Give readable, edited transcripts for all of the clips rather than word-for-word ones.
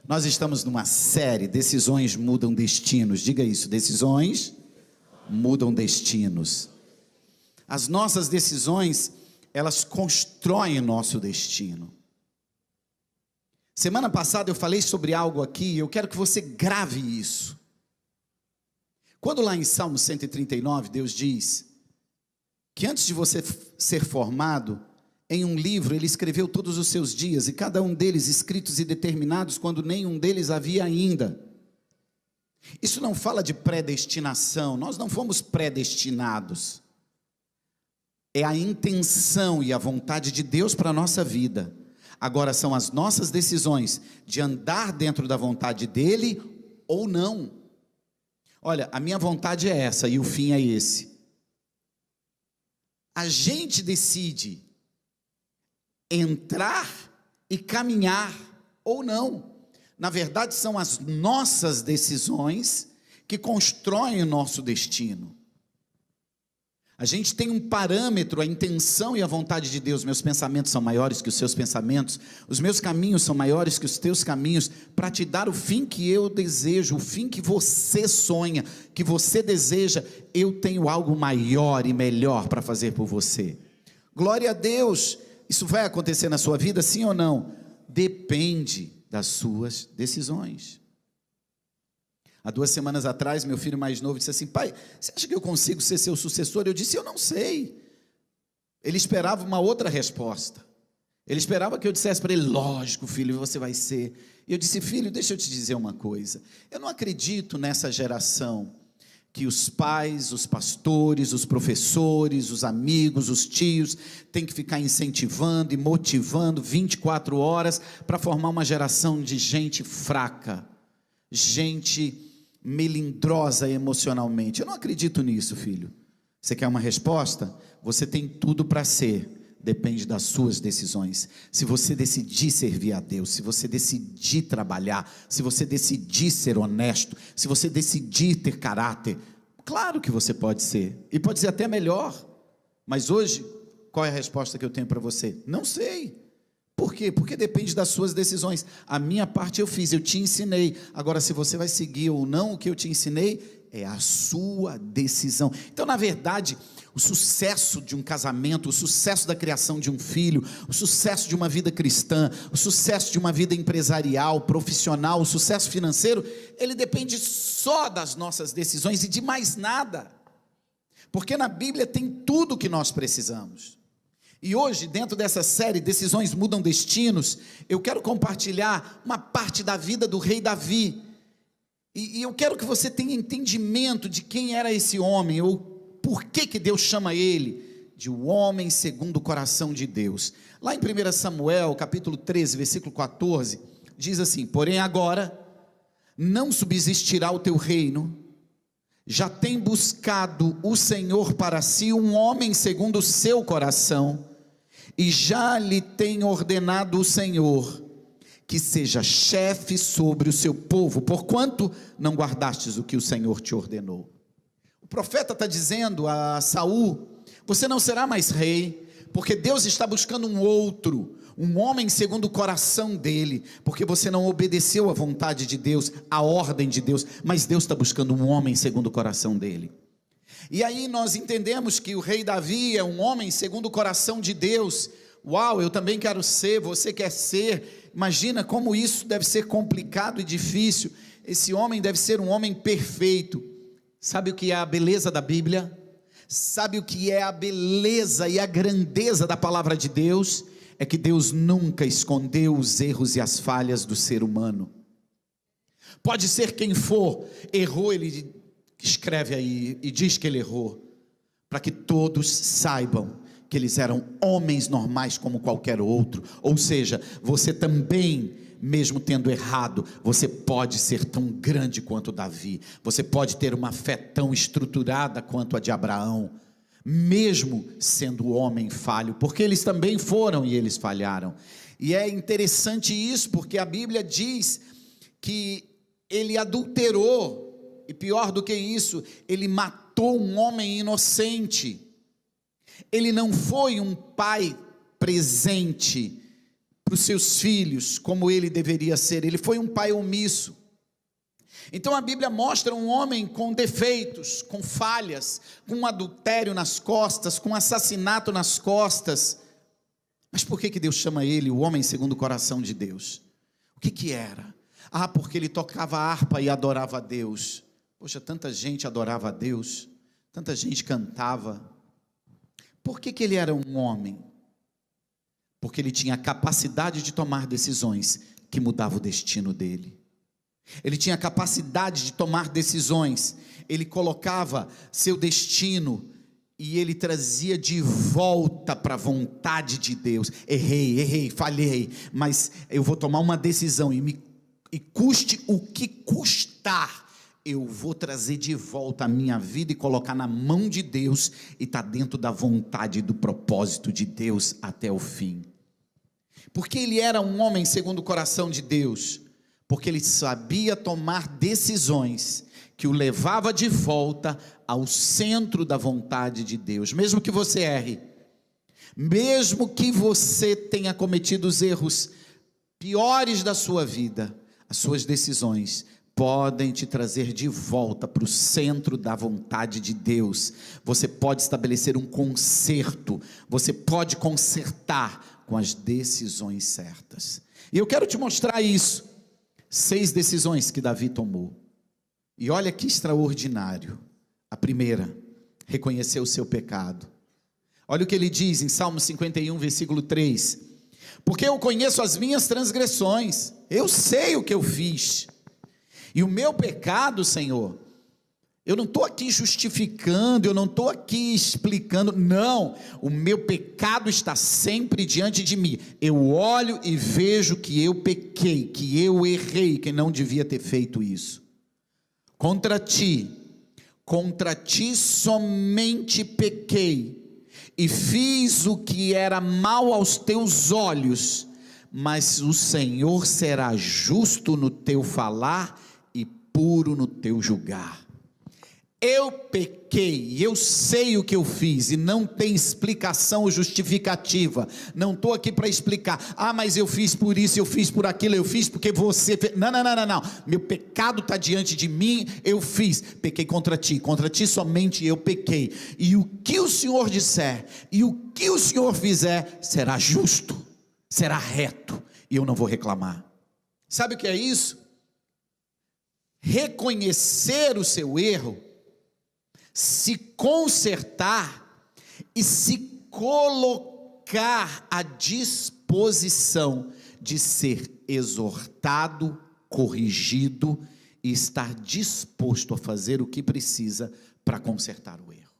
Nós estamos numa série, Decisões Mudam Destinos. Diga isso, decisões mudam destinos. As nossas decisões, elas constroem o nosso destino. Semana passada eu falei sobre algo aqui, eu quero que você grave isso. Quando lá em Salmo 139, Deus diz que antes de você ser formado, em um livro ele escreveu todos os seus dias, e cada um deles escritos e determinados, quando nenhum deles havia ainda. Isso não fala de predestinação, nós não fomos predestinados. É a intenção e a vontade de Deus para a nossa vida. Agora são as nossas decisões de andar dentro da vontade dele ou não. Olha, a minha vontade é essa e o fim é esse. A gente decide entrar e caminhar ou não. Na verdade, são as nossas decisões que constroem o nosso destino. A gente tem um parâmetro, a intenção e a vontade de Deus. Meus pensamentos são maiores que os seus pensamentos, os meus caminhos são maiores que os teus caminhos, para te dar o fim que eu desejo, o fim que você sonha, que você deseja. Eu tenho algo maior e melhor para fazer por você. Glória a Deus. Isso vai acontecer na sua vida, sim ou não? Depende das suas decisões. Há 2 semanas atrás, meu filho mais novo disse assim: pai, você acha que eu consigo ser seu sucessor? Eu disse: eu não sei. Ele esperava uma outra resposta. Ele esperava que eu dissesse para ele: lógico, filho, você vai ser. E eu disse: filho, deixa eu te dizer uma coisa. Eu não acredito nessa geração que os pais, os pastores, os professores, os amigos, os tios têm que ficar incentivando e motivando 24 horas para formar uma geração de gente fraca, gente melindrosa emocionalmente. Eu não acredito nisso, filho. Você quer uma resposta? Você tem tudo para ser, depende das suas decisões. Se você decidir servir a Deus, se você decidir trabalhar, se você decidir ser honesto, se você decidir ter caráter, claro que você pode ser, e pode ser até melhor. Mas hoje, qual é a resposta que eu tenho para você? Não sei. Por quê? Porque depende das suas decisões. A minha parte eu fiz, eu te ensinei. Agora, se você vai seguir ou não o que eu te ensinei, é a sua decisão. Então, na verdade, o sucesso de um casamento, o sucesso da criação de um filho, o sucesso de uma vida cristã, o sucesso de uma vida empresarial, profissional, o sucesso financeiro, ele depende só das nossas decisões e de mais nada. Porque na Bíblia tem tudo o que nós precisamos. E hoje, dentro dessa série, Decisões Mudam Destinos, eu quero compartilhar uma parte da vida do rei Davi. E eu quero que você tenha entendimento de quem era esse homem, ou por que Deus chama ele de o homem segundo o coração de Deus. Lá em 1 Samuel, capítulo 13, versículo 14, diz assim: porém agora, não subsistirá o teu reino, já tem buscado o Senhor para si um homem segundo o seu coração, e já lhe tem ordenado o Senhor, que seja chefe sobre o seu povo, porquanto não guardastes o que o Senhor te ordenou. O profeta está dizendo a Saul: você não será mais rei, porque Deus está buscando um outro, um homem segundo o coração dele, porque você não obedeceu à vontade de Deus, à ordem de Deus, mas Deus está buscando um homem segundo o coração dele. E aí nós entendemos que o rei Davi é um homem segundo o coração de Deus. Uau, eu também quero ser, você quer ser. Imagina como isso deve ser complicado e difícil. Esse homem deve ser um homem perfeito. Sabe o que é a beleza da Bíblia? Sabe o que é a beleza e a grandeza da palavra de Deus? É que Deus nunca escondeu os erros e as falhas do ser humano. Pode ser quem for, errou, ele escreve aí e diz que ele errou, para que todos saibam que eles eram homens normais como qualquer outro. Ou seja, você também, mesmo tendo errado, você pode ser tão grande quanto Davi, você pode ter uma fé tão estruturada quanto a de Abraão, mesmo sendo homem falho, porque eles também foram e eles falharam. E é interessante isso, porque a Bíblia diz que ele adulterou, e pior do que isso, ele matou um homem inocente. Ele não foi um pai presente para os seus filhos como ele deveria ser. Ele foi um pai omisso. Então a Bíblia mostra um homem com defeitos, com falhas, com um adultério nas costas, com um assassinato nas costas. Mas por que Deus chama ele o homem segundo o coração de Deus? O que era? Porque ele tocava harpa e adorava a Deus. Poxa, tanta gente adorava a Deus, tanta gente cantava. Por que ele era um homem? Porque ele tinha a capacidade de tomar decisões que mudavam o destino dele. Ele tinha a capacidade de tomar decisões, ele colocava seu destino e ele trazia de volta para a vontade de Deus. Errei, falhei, mas eu vou tomar uma decisão e custe o que custar, eu vou trazer de volta a minha vida e colocar na mão de Deus e está dentro da vontade e do propósito de Deus até o fim. Porque ele era um homem segundo o coração de Deus? Porque ele sabia tomar decisões que o levava de volta ao centro da vontade de Deus. Mesmo que você erre, mesmo que você tenha cometido os erros piores da sua vida, as suas decisões podem te trazer de volta para o centro da vontade de Deus. Você pode estabelecer um conserto, você pode consertar com as decisões certas. E eu quero te mostrar isso. 6 decisões que Davi tomou. E olha que extraordinário. A primeira, reconheceu o seu pecado. Olha o que ele diz em Salmo 51, versículo 3. Porque eu conheço as minhas transgressões, eu sei o que eu fiz. E o meu pecado, Senhor, eu não estou aqui justificando, eu não estou aqui explicando, não, o meu pecado está sempre diante de mim. Eu olho e vejo que eu pequei, que eu errei, que não devia ter feito isso. Contra ti somente pequei, e fiz o que era mal aos teus olhos, mas o Senhor será justo no teu falar e puro no teu julgar. Eu pequei, eu sei o que eu fiz, e não tem explicação ou justificativa. Não estou aqui para explicar, mas eu fiz por isso, eu fiz por aquilo, eu fiz porque você fez. Não, meu pecado está diante de mim, eu fiz, pequei contra ti somente eu pequei, e o que o Senhor disser, e o que o Senhor fizer, será justo, será reto, e eu não vou reclamar. Sabe o que é isso? Reconhecer o seu erro, se consertar e se colocar à disposição de ser exortado, corrigido e estar disposto a fazer o que precisa para consertar o erro.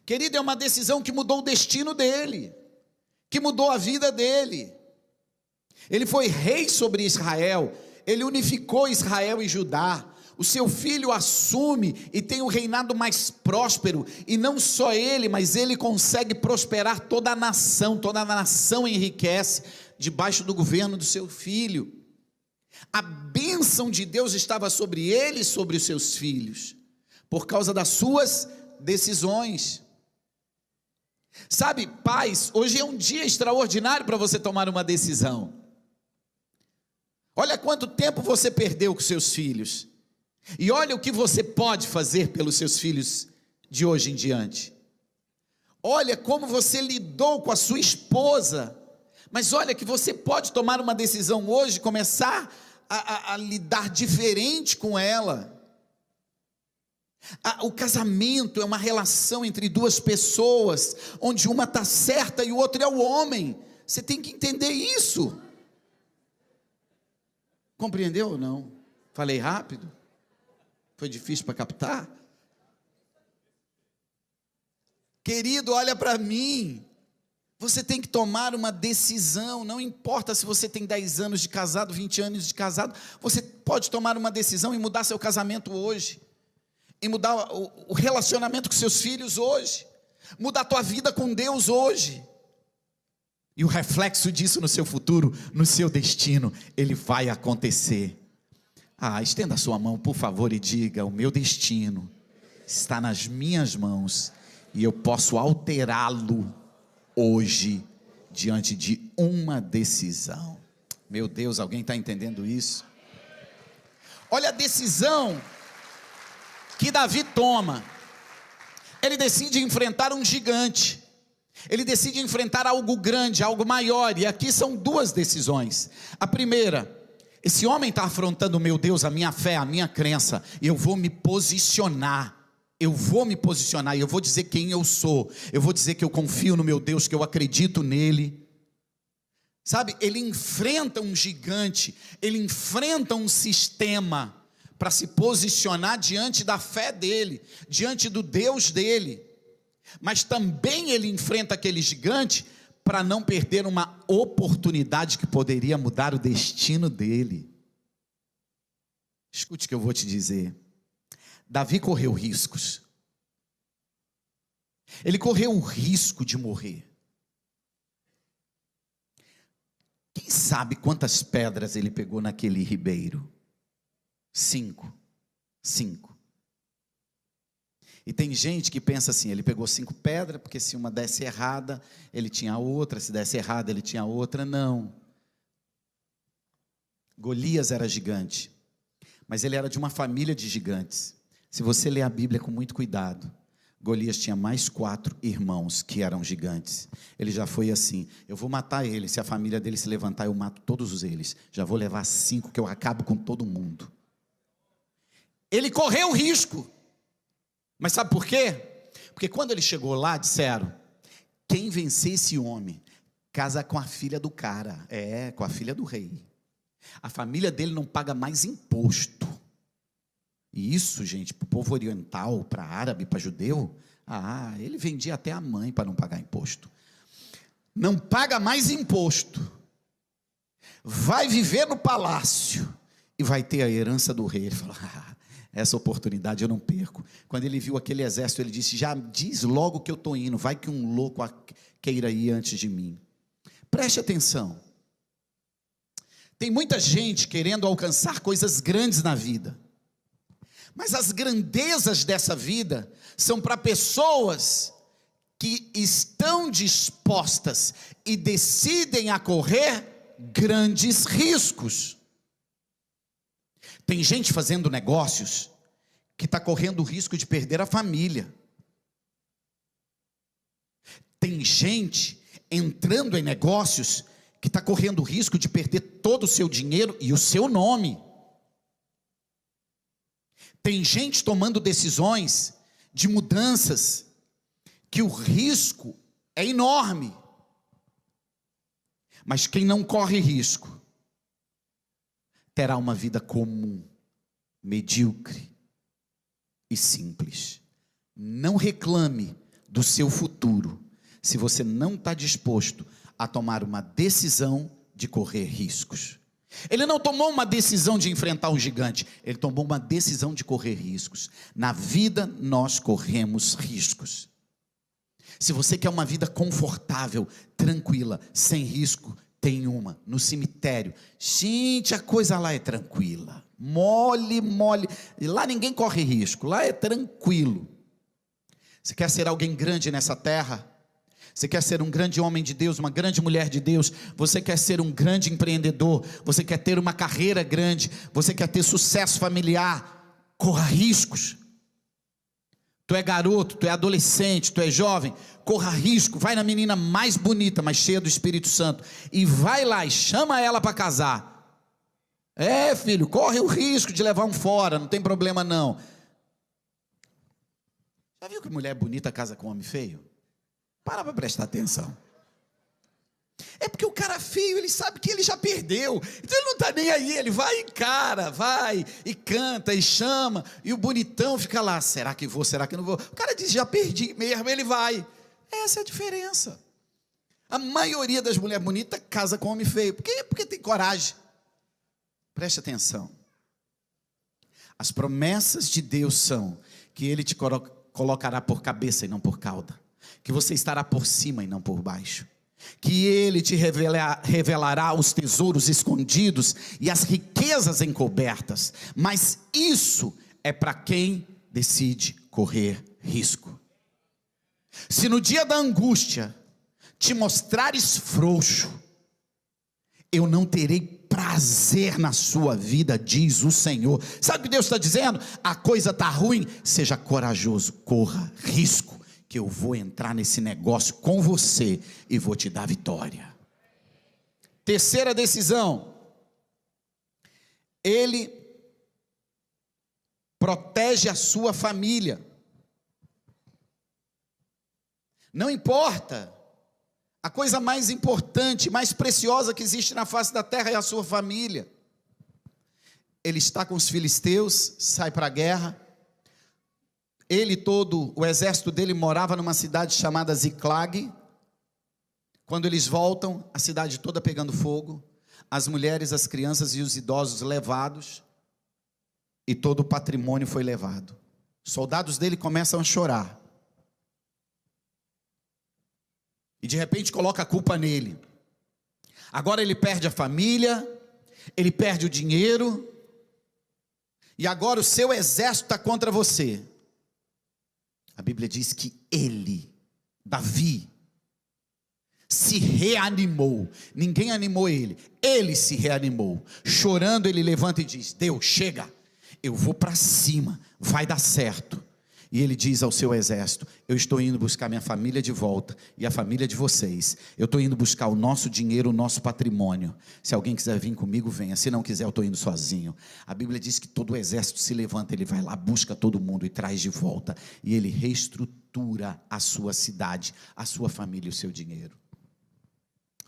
Querido, é uma decisão que mudou o destino dele, que mudou a vida dele. Ele foi rei sobre Israel, ele unificou Israel e Judá. O seu filho assume e tem o reinado mais próspero, e não só ele, mas ele consegue prosperar toda a nação enriquece debaixo do governo do seu filho. A bênção de Deus estava sobre ele e sobre os seus filhos, por causa das suas decisões. Sabe, pais, hoje é um dia extraordinário para você tomar uma decisão. Olha quanto tempo você perdeu com seus filhos, e olha o que você pode fazer pelos seus filhos de hoje em diante. Olha como você lidou com a sua esposa, mas olha que você pode tomar uma decisão hoje, começar a lidar diferente com ela. O casamento é uma relação entre duas pessoas, onde uma está certa e o outro é o homem. Você tem que entender isso. Compreendeu ou não? Falei rápido? Foi difícil para captar? Querido, olha para mim. Você tem que tomar uma decisão. Não importa se você tem 10 anos de casado, 20 anos de casado. Você pode tomar uma decisão e mudar seu casamento hoje, e mudar o relacionamento com seus filhos hoje, mudar a tua vida com Deus hoje. E o reflexo disso no seu futuro, no seu destino, ele vai acontecer. Estenda a sua mão, por favor, e diga: o meu destino está nas minhas mãos, e eu posso alterá-lo hoje, diante de uma decisão. Meu Deus, alguém está entendendo isso? Olha a decisão que Davi toma. Ele decide enfrentar um gigante. Ele decide enfrentar algo grande, algo maior. E aqui são duas decisões. A primeira: esse homem está afrontando o meu Deus, a minha fé, a minha crença. E eu vou me posicionar. Eu vou me posicionar e eu vou dizer quem eu sou. Eu vou dizer que eu confio no meu Deus, que eu acredito nele. Sabe, ele enfrenta um gigante, ele enfrenta um sistema para se posicionar diante da fé dele, diante do Deus dele. Mas também ele enfrenta aquele gigante para não perder uma oportunidade que poderia mudar o destino dele. Escute o que eu vou te dizer. Davi correu riscos. Ele correu o risco de morrer. Quem sabe quantas pedras ele pegou naquele ribeiro? 5. E tem gente que pensa assim: ele pegou 5 pedras, porque se uma desse errada, ele tinha outra, se desse errada, ele tinha outra. Não. Golias era gigante, mas ele era de uma família de gigantes. Se você ler a Bíblia com muito cuidado, Golias tinha mais 4 irmãos que eram gigantes. Ele já foi assim: eu vou matar ele, se a família dele se levantar, eu mato todos eles. Já vou levar 5, que eu acabo com todo mundo. Ele correu risco. Mas sabe por quê? Porque quando ele chegou lá, disseram: quem vencer esse homem, casa com a filha do cara. Com a filha do rei. A família dele não paga mais imposto. E isso, gente, para o povo oriental, para árabe, para judeu, ele vendia até a mãe para não pagar imposto. Não paga mais imposto. Vai viver no palácio e vai ter a herança do rei. Ele falou: essa oportunidade eu não perco. Quando ele viu aquele exército, ele disse: já diz logo que eu estou indo, vai que um louco queira ir antes de mim. Preste atenção. Tem muita gente querendo alcançar coisas grandes na vida, mas as grandezas dessa vida são para pessoas que estão dispostas e decidem a correr grandes riscos. Tem gente fazendo negócios que está correndo o risco de perder a família. Tem gente entrando em negócios que está correndo o risco de perder todo o seu dinheiro e o seu nome. Tem gente tomando decisões de mudanças que o risco é enorme. Mas quem não corre risco terá uma vida comum, medíocre e simples. Não reclame do seu futuro se você não está disposto a tomar uma decisão de correr riscos. Ele não tomou uma decisão de enfrentar um gigante, ele tomou uma decisão de correr riscos. Na vida nós corremos riscos. Se você quer uma vida confortável, tranquila, sem risco, tem uma no cemitério. Gente, a coisa lá é tranquila, mole, e lá ninguém corre risco, lá é tranquilo. Você quer ser alguém grande nessa terra? Você quer ser um grande homem de Deus, uma grande mulher de Deus? Você quer ser um grande empreendedor? Você quer ter uma carreira grande? Você quer ter sucesso familiar? Corra riscos. Tu é garoto, tu é adolescente, tu é jovem, corra risco. Vai na menina mais bonita, mais cheia do Espírito Santo, e vai lá e chama ela para casar. Filho, corre o risco de levar um fora, não tem problema não. Já viu que mulher bonita casa com homem feio? Para prestar atenção. É porque o cara feio, ele sabe que ele já perdeu, então ele não está nem aí, ele vai e encara, vai e canta e chama, e o bonitão fica lá: será que vou, será que não vou? O cara diz: já perdi mesmo, ele vai. Essa é a diferença. A maioria das mulheres bonitas casa com homem feio. Por quê? Porque tem coragem. Preste atenção. As promessas de Deus são que Ele te colocará por cabeça e não por cauda, que você estará por cima e não por baixo, que Ele te revelará os tesouros escondidos e as riquezas encobertas. Mas isso é para quem decide correr risco. Se no dia da angústia te mostrares frouxo, eu não terei prazer na sua vida, diz o Senhor. Sabe o que Deus está dizendo? A coisa está ruim, seja corajoso, corra risco, que eu vou entrar nesse negócio com você e vou te dar vitória. Terceira decisão, ele protege a sua família. Não importa, a coisa mais importante, mais preciosa que existe na face da terra é a sua família. Ele está com os filisteus, sai para a guerra. Ele todo, o exército dele morava numa cidade chamada Ziclag. Quando eles voltam, a cidade toda pegando fogo, as mulheres, as crianças e os idosos levados, e todo o patrimônio foi levado. Os soldados dele começam a chorar. E de repente coloca a culpa nele. Agora ele perde a família, ele perde o dinheiro, e agora o seu exército está contra você. A Bíblia diz que ele, Davi, se reanimou. Ninguém animou ele, ele se reanimou. Chorando ele levanta e diz: Deus, chega, eu vou para cima, vai dar certo. E ele diz ao seu exército: eu estou indo buscar minha família de volta, e a família de vocês. Eu estou indo buscar o nosso dinheiro, o nosso patrimônio. Se alguém quiser vir comigo, venha. Se não quiser, eu estou indo sozinho. A Bíblia diz que todo o exército se levanta, ele vai lá, busca todo mundo e traz de volta. E ele reestrutura a sua cidade, a sua família e o seu dinheiro.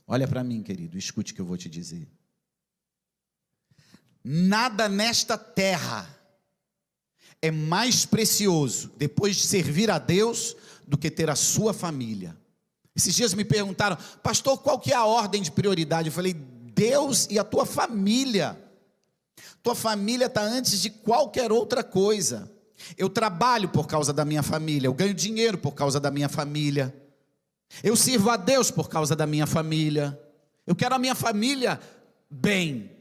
Olha para mim, querido, escute o que eu vou te dizer. Nada nesta terra é mais precioso, depois de servir a Deus, do que ter a sua família. Esses dias me perguntaram: pastor, qual que é a ordem de prioridade? Eu falei: Deus e a tua família. Tua família está antes de qualquer outra coisa. Eu trabalho por causa da minha família, eu ganho dinheiro por causa da minha família, eu sirvo a Deus por causa da minha família, eu quero a minha família bem.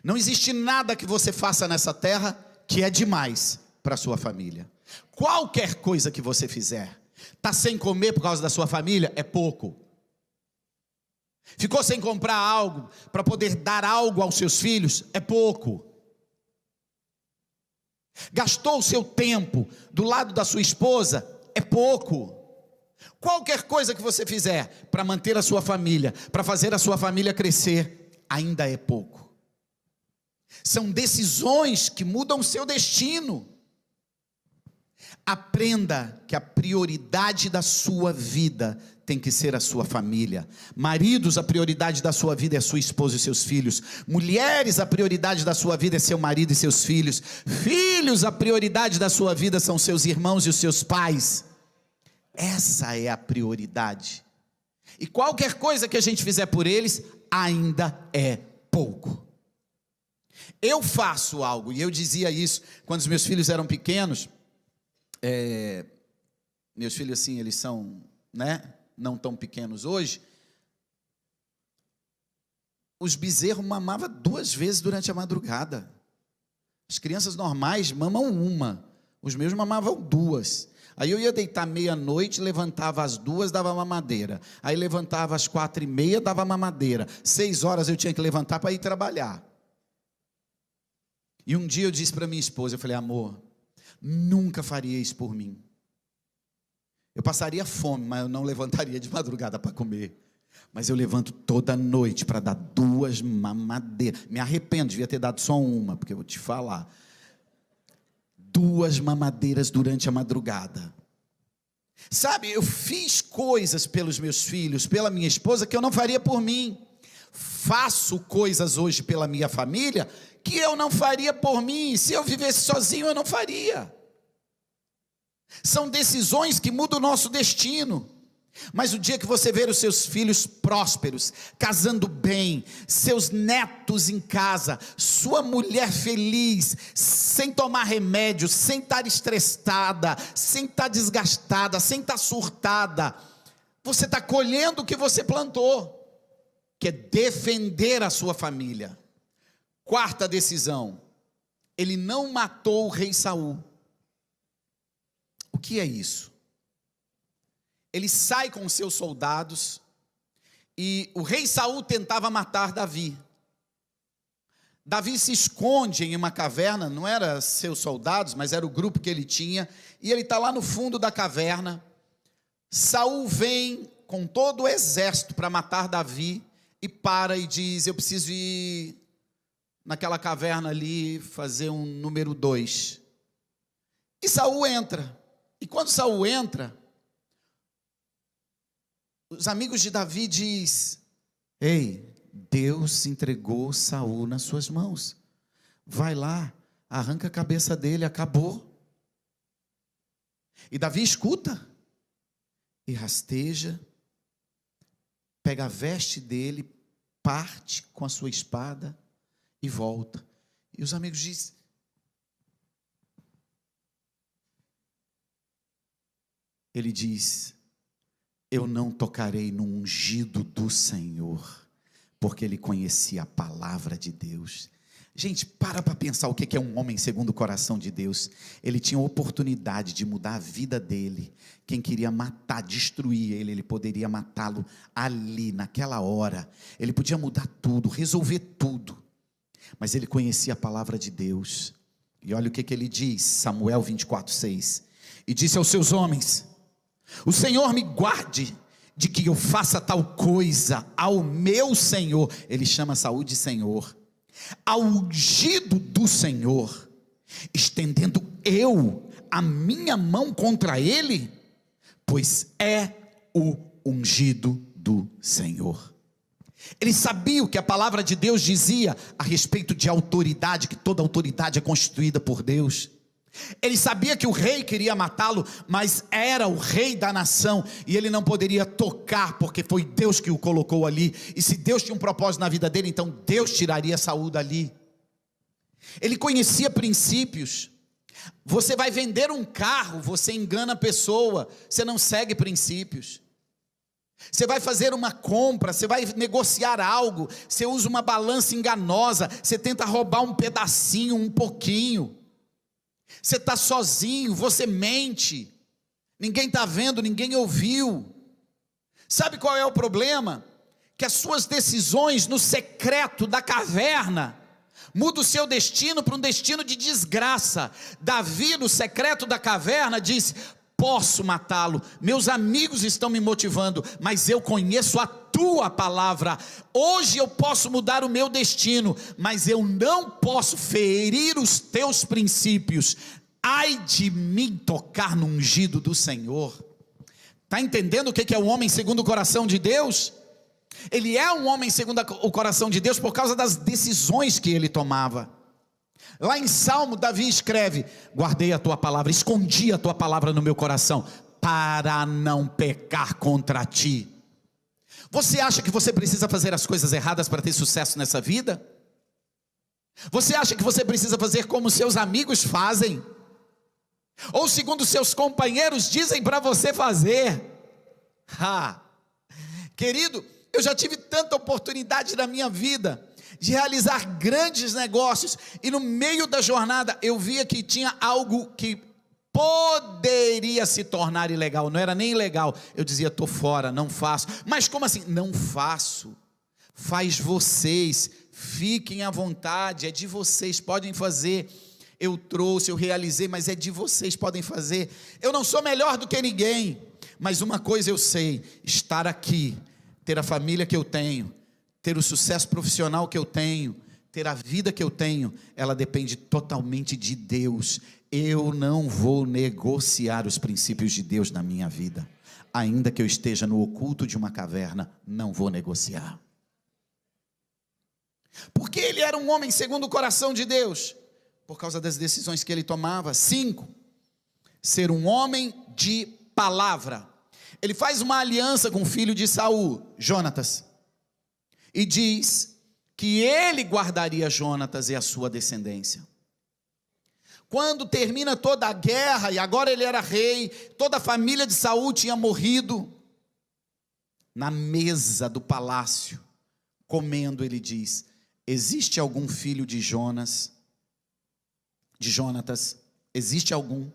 Não existe nada que você faça nessa terra que é demais para a sua família. Qualquer coisa que você fizer, está sem comer por causa da sua família, é pouco. Ficou sem comprar algo para poder dar algo aos seus filhos, é pouco. Gastou o seu tempo do lado da sua esposa, é pouco. Qualquer coisa que você fizer para manter a sua família, para fazer a sua família crescer, ainda é pouco. São decisões que mudam o seu destino. Aprenda que a prioridade da sua vida tem que ser a sua família. Maridos, a prioridade da sua vida é a sua esposa e seus filhos. Mulheres, a prioridade da sua vida é seu marido e seus filhos. Filhos, a prioridade da sua vida são seus irmãos e os seus pais. Essa é a prioridade. E qualquer coisa que a gente fizer por eles, ainda é pouco. Eu faço algo, e eu dizia isso quando os meus filhos eram pequenos. Meus filhos assim, eles são, não tão pequenos hoje. Os bezerros mamavam 2 vezes durante a madrugada. As crianças normais mamam uma, os meus mamavam 2. Aí eu ia deitar meia-noite, levantava às 2, dava mamadeira. Aí levantava às 4:30, dava mamadeira. 6 horas eu tinha que levantar para ir trabalhar. E um dia eu disse para minha esposa, eu falei: amor, nunca faria isso por mim. Eu passaria fome, mas eu não levantaria de madrugada para comer. Mas eu levanto toda noite para dar 2 mamadeiras. Me arrependo, devia ter dado só uma, porque eu vou te falar. 2 mamadeiras durante a madrugada. Sabe, eu fiz coisas pelos meus filhos, pela minha esposa, que eu não faria por mim. Faço coisas hoje pela minha família que eu não faria por mim. Se eu vivesse sozinho, eu não faria. São decisões que mudam o nosso destino. Mas o dia que você ver os seus filhos prósperos, casando bem, seus netos em casa, sua mulher feliz, sem tomar remédio, sem estar estressada, sem estar desgastada, sem estar surtada, você está colhendo o que você plantou, que é defender a sua família. 4ª decisão, ele não matou o rei Saul. O que é isso? ele sai com os seus soldados, e o rei Saul tentava matar Davi. Davi se esconde em uma caverna, não era seus soldados, mas era o grupo que ele tinha, e ele está lá no fundo da caverna. Saul vem com todo o exército para matar Davi, e para e diz: eu preciso ir naquela caverna ali, fazer um número 2. E Saul entra, e quando Saul entra, os amigos de Davi diz: ei, Deus entregou Saul nas suas mãos, vai lá, arranca a cabeça dele, acabou. E Davi escuta, e rasteja, pega a veste dele, parte com a sua espada, e volta. E os amigos dizem: ele diz: eu não tocarei no ungido do Senhor, porque ele conhecia a palavra de Deus. Gente, para pensar o que é um homem segundo o coração de Deus. Ele tinha a oportunidade de mudar a vida dele. Quem queria matar, destruir ele, ele poderia matá-lo ali, naquela hora. Ele podia mudar tudo, resolver tudo. Mas ele conhecia a palavra de Deus. E olha o que ele diz, Samuel 24:6. E disse aos seus homens: o Senhor me guarde de que eu faça tal coisa ao meu Senhor. Ele chama Saul de Senhor. Ao ungido do Senhor, estendendo eu a minha mão contra ele, pois é o ungido do Senhor. Ele sabia o que a palavra de Deus dizia a respeito de autoridade, que toda autoridade é constituída por Deus. Ele sabia que o rei queria matá-lo, mas era o rei da nação, e ele não poderia tocar, porque foi Deus que o colocou ali, e se Deus tinha um propósito na vida dele, então Deus tiraria Saul dali. Ele conhecia princípios. Você vai vender um carro, você engana a pessoa, você não segue princípios. Você vai fazer uma compra, você vai negociar algo, você usa uma balança enganosa, você tenta roubar um pedacinho, um pouquinho. Você está sozinho, você mente, ninguém está vendo, ninguém ouviu. Sabe qual é o problema? Que as suas decisões no secreto da caverna mudam o seu destino para um destino de desgraça. Davi, no secreto da caverna, disse: posso matá-lo, meus amigos estão me motivando, mas eu conheço a tua palavra. Hoje eu posso mudar o meu destino, mas eu não posso ferir os teus princípios. Ai de mim tocar no ungido do Senhor. Está entendendo o que é o homem segundo o coração de Deus? Ele é um homem segundo o coração de Deus por causa das decisões que ele tomava. Lá em Salmo, Davi escreve: guardei a tua palavra, escondi a tua palavra no meu coração, para não pecar contra ti. Você acha que você precisa fazer as coisas erradas para ter sucesso nessa vida? Você acha que você precisa fazer como seus amigos fazem? Ou segundo seus companheiros dizem para você fazer? Querido, eu já tive tanta oportunidade na minha vida de realizar grandes negócios, e no meio da jornada eu via que tinha algo que poderia se tornar ilegal. Não era nem ilegal, eu dizia: estou fora, não faço. Mas como assim? Não faço. Faz vocês, fiquem à vontade, é de vocês, podem fazer. Eu trouxe, eu realizei, mas é de vocês, podem fazer. Eu não sou melhor do que ninguém, mas uma coisa eu sei: estar aqui, ter a família que eu tenho, ter o sucesso profissional que eu tenho, ter a vida que eu tenho, ela depende totalmente de Deus. Eu não vou negociar os princípios de Deus na minha vida. Ainda que eu esteja no oculto de uma caverna, não vou negociar. Porque ele era um homem segundo o coração de Deus? Por causa das decisões que ele tomava. 5, ser um homem de palavra. Ele faz uma aliança com o filho de Saul, Jonatas, e diz que ele guardaria Jonatas e a sua descendência. Quando termina toda a guerra, e agora ele era rei, toda a família de Saul tinha morrido, na mesa do palácio, comendo, ele diz: existe algum filho de Jonatas? Existe algum?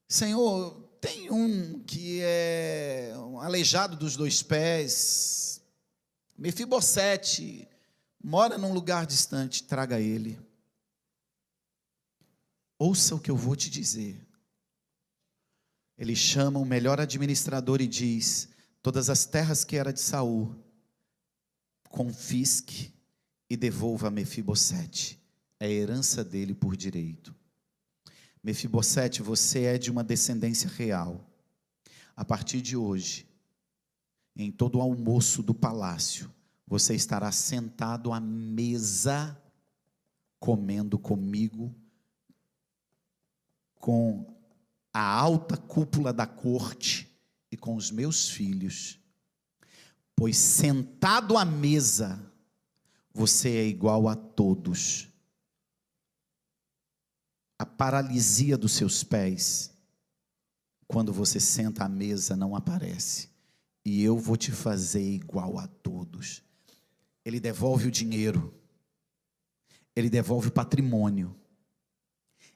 Senhor, Tem um que é um aleijado dos 2 pés, Mefibosete, mora num lugar distante, traga ele. Ouça o que eu vou te dizer. Ele chama o melhor administrador e diz: todas as terras que era de Saul, confisque e devolva a Mefibosete, é a herança dele por direito. Mefibosete, você é de uma descendência real. A partir de hoje, em todo o almoço do palácio, você estará sentado à mesa, comendo comigo, com a alta cúpula da corte e com os meus filhos. Pois sentado à mesa, você é igual a todos. A paralisia dos seus pés, quando você senta à mesa, não aparece. E eu vou te fazer igual a todos. Ele devolve o dinheiro, ele devolve o patrimônio,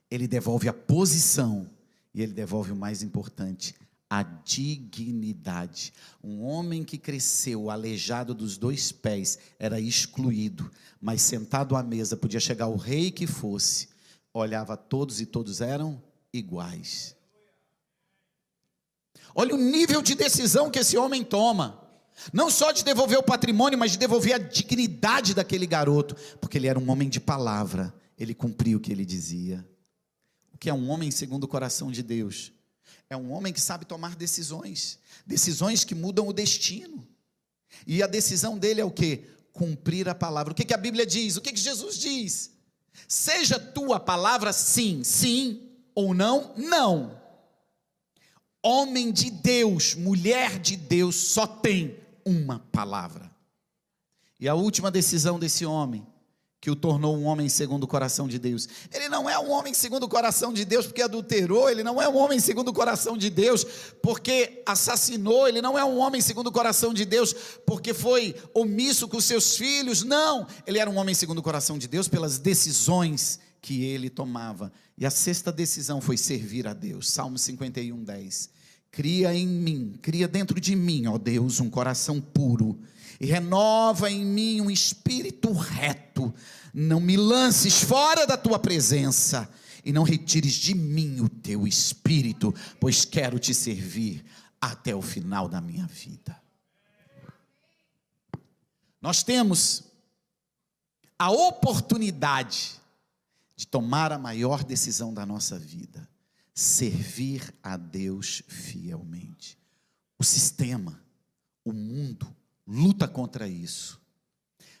ele devolve a posição, e ele devolve o mais importante, a dignidade. Um homem que cresceu aleijado dos 2 pés era excluído, mas sentado à mesa podia chegar o rei que fosse, olhava a todos e todos eram iguais. Olha o nível de decisão que esse homem toma, não só de devolver o patrimônio, mas de devolver a dignidade daquele garoto, porque ele era um homem de palavra, ele cumpria o que ele dizia. O que é um homem segundo o coração de Deus? É um homem que sabe tomar decisões, decisões que mudam o destino, e a decisão dele é o quê? Cumprir a palavra. O que a Bíblia diz? O que Jesus diz? Seja tua palavra sim, sim, ou não, não. Homem de Deus, mulher de Deus, só tem uma palavra. E a última decisão desse homem, que o tornou um homem segundo o coração de Deus. Ele não é um homem segundo o coração de Deus porque adulterou, ele não é um homem segundo o coração de Deus porque assassinou, ele não é um homem segundo o coração de Deus porque foi omisso com seus filhos, não. Ele era um homem segundo o coração de Deus pelas decisões que ele tomava. E a 6ª decisão foi servir a Deus. Salmo 51, 10. Cria em mim, cria dentro de mim, ó Deus, um coração puro, e renova em mim um espírito reto. Não me lances fora da tua presença, e não retires de mim o teu espírito, pois quero te servir até o final da minha vida. Nós temos a oportunidade de tomar a maior decisão da nossa vida: servir a Deus fielmente. O sistema, o mundo luta contra isso,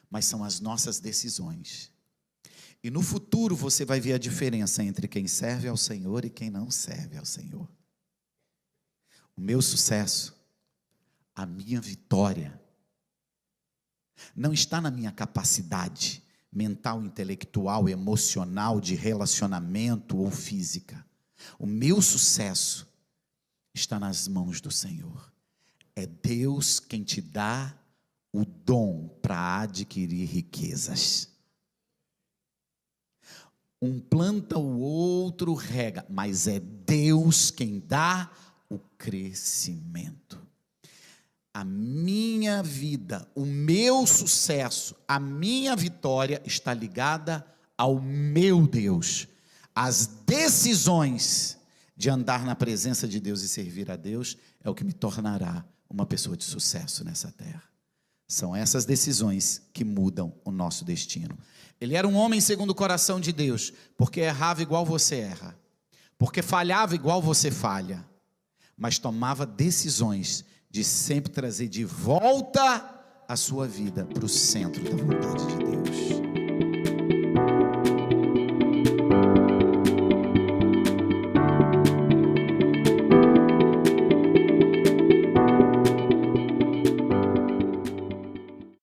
mas são as nossas decisões. E no futuro você vai ver a diferença entre quem serve ao Senhor e quem não serve ao Senhor. O meu sucesso, a minha vitória, não está na minha capacidade mental, intelectual, emocional, de relacionamento ou física. O meu sucesso está nas mãos do Senhor. É Deus quem te dá o dom para adquirir riquezas. Um planta, o outro rega, mas é Deus quem dá o crescimento. A minha vida, o meu sucesso, a minha vitória está ligada ao meu Deus. As decisões de andar na presença de Deus e servir a Deus é o que me tornará uma pessoa de sucesso nessa terra. São essas decisões que mudam o nosso destino. Ele era um homem segundo o coração de Deus, porque errava igual você erra, porque falhava igual você falha, mas tomava decisões de sempre trazer de volta a sua vida para o centro da vontade de Deus.